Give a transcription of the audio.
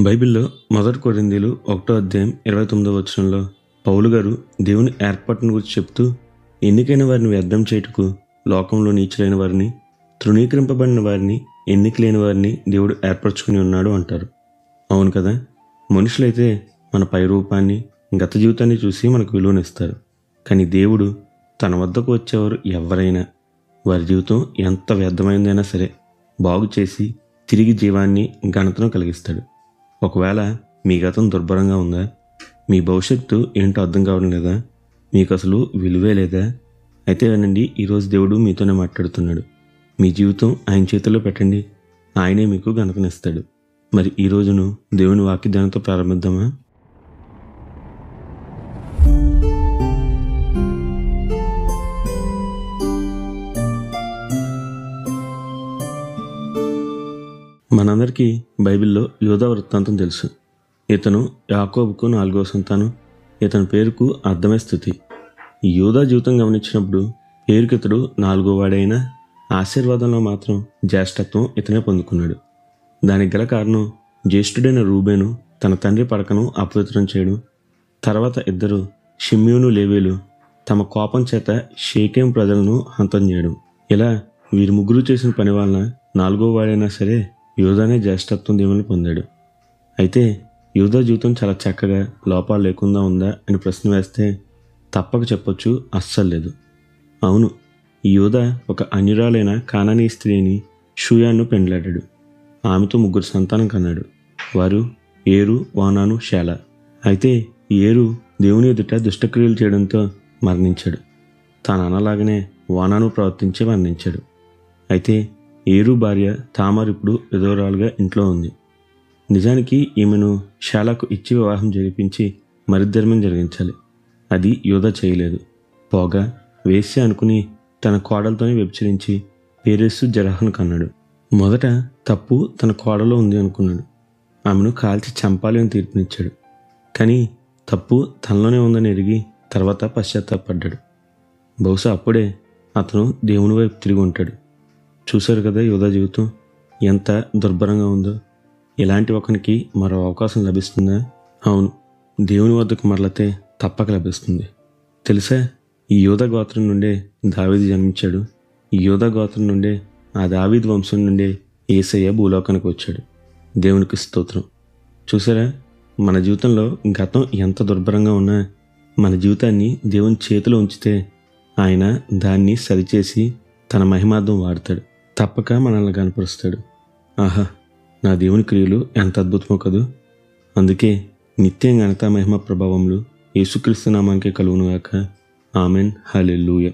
బైబిల్లో మొదటి కొరింథీయులు 1:29 పౌలు గారు దేవుని ఏర్పాటును గురించి చెప్తూ, ఎన్నికైన వారిని వ్యర్థం చేయుటకు లోకంలో నీచులైన వారిని, తృణీకరింపబడిన వారిని, ఎన్నిక లేని వారిని దేవుడు ఏర్పరచుకుని ఉన్నాడు అంటారు. అవును కదా. మనుషులైతే మన పై రూపాన్ని, గత జీవితాన్ని చూసి మనకు విలువనిస్తారు. కానీ దేవుడు తన వద్దకు వచ్చేవారు ఎవరైనా వారి జీవితం ఎంత వ్యర్థమైందైనా సరే బాగు చేసి తిరిగి జీవాన్ని, ఘనతను కలిగిస్తాడు. ఒకవేళ మీ గతం దుర్భరంగా ఉందా? మీ భవిష్యత్తు ఏంటో అర్థం కావడం లేదా? మీకు అసలు విలువే లేదా? అయితే వినండి, ఈరోజు దేవుడు మీతోనే మాట్లాడుతున్నాడు. మీ జీవితం ఆయన చేతుల్లో పెట్టండి, ఆయనే మీకు ఘనతనిస్తాడు. మరి ఈ రోజును దేవుని వాక్య ధ్యానంతో ప్రారంభిద్దామా? మనందరికీ బైబిల్లో యోధా వృత్తాంతం తెలుసు. ఇతను యాకోబుకు 4వ సంతానం. ఇతని పేరుకు అర్థమే స్థుతి. ఈ యోధా జీవితం గమనించినప్పుడు పేరుకితడు 4వ వాడైనా ఆశీర్వాదంలో మాత్రం జ్యేష్ఠత్వం ఇతనే పొందుకున్నాడు. దానికి గల కారణం, జ్యేష్ఠుడైన రూబేను తన తండ్రి పడకను అపవిత్రం చేయడం, తర్వాత ఇద్దరు షిమ్యోను, లేవీలు తమ కోపం చేత షేకెం ప్రజలను హంతం చేయడం. ఇలా వీరి ముగ్గురు చేసిన పని వలన 4వ వాడైనా సరే యోధానే జ్యేష్ఠత్వం దేవుని పొందాడు. అయితే యోధా జీవితం చాలా చక్కగా, లోపాలు లేకుండా ఉందా అని ప్రశ్న వేస్తే తప్పక చెప్పొచ్చు, అస్సలు లేదు. అవును, ఈ యోధా ఒక అన్యురాలైన కానానీ స్త్రీని షూయాను పెండ్లాడాడు. ఆమెతో 3 సంతానం కన్నాడు. వారు ఏరు, ఓనాను, షేలా. అయితే ఏరు దేవుని ఎదుట దుష్టక్రియలు చేయడంతో మరణించాడు. తాను అనలాగనే ఓనాను ప్రవర్తించి మరణించాడు. అయితే ఏరు భార్య తామారు ఇప్పుడు విధవరాలుగా ఇంట్లో ఉంది. నిజానికి ఈమెను షేలాకు ఇచ్చి వివాహం జరిపించి మరిద్దర్మం జరిగించాలి. అది యోధా చేయలేదు. పోగా వేశ్య అనుకుని తన కోడలతోనే వ్యభిచరించి పేరెస్సు జరహను కన్నాడు. మొదట తప్పు తన కోడలో ఉంది అనుకున్నాడు. ఆమెను కాల్చి చంపాలి అని తీర్పునిచ్చాడు. కానీ తప్పు తనలోనే ఉందని ఎరిగి తర్వాత పశ్చాత్తాపడ్డాడు. బహుశా అప్పుడే అతను దేవుని వైపు తిరిగి ఉంటాడు. చూశారు కదా యోధా జీవితం ఎంత దుర్భరంగా ఉందో. ఇలాంటి ఒకనికి మరో అవకాశం లభిస్తుందా? అవును, దేవుని వద్దకు మరలతే తప్పక లభిస్తుంది. తెలుసా, ఈ యోధా గోత్రం నుండే దావీదు జన్మించాడు. ఈ యోధా గోత్రం నుండే, ఆ దావీదు వంశం నుండే యేసయ్య భూలోకానికి వచ్చాడు. దేవునికి స్తోత్రం. చూసారా, మన జీవితంలో గతం ఎంత దుర్భరంగా ఉన్నా మన జీవితాన్ని దేవుని చేతిలో ఉంచితే ఆయన దాన్ని సరిచేసి తన మహిమార్థం వాడతాడు. తప్పక మనల్ని కనపరుస్తాడు. ఆహా, నా దేవుని క్రియలు ఎంత అద్భుతమో కదూ. అందుకే నిత్యం ఘనత, మహిమ, ప్రభావములు యేసుక్రీస్తు నామానికే కలుగునుగాక. ఆమెన్. హల్లెలూయా.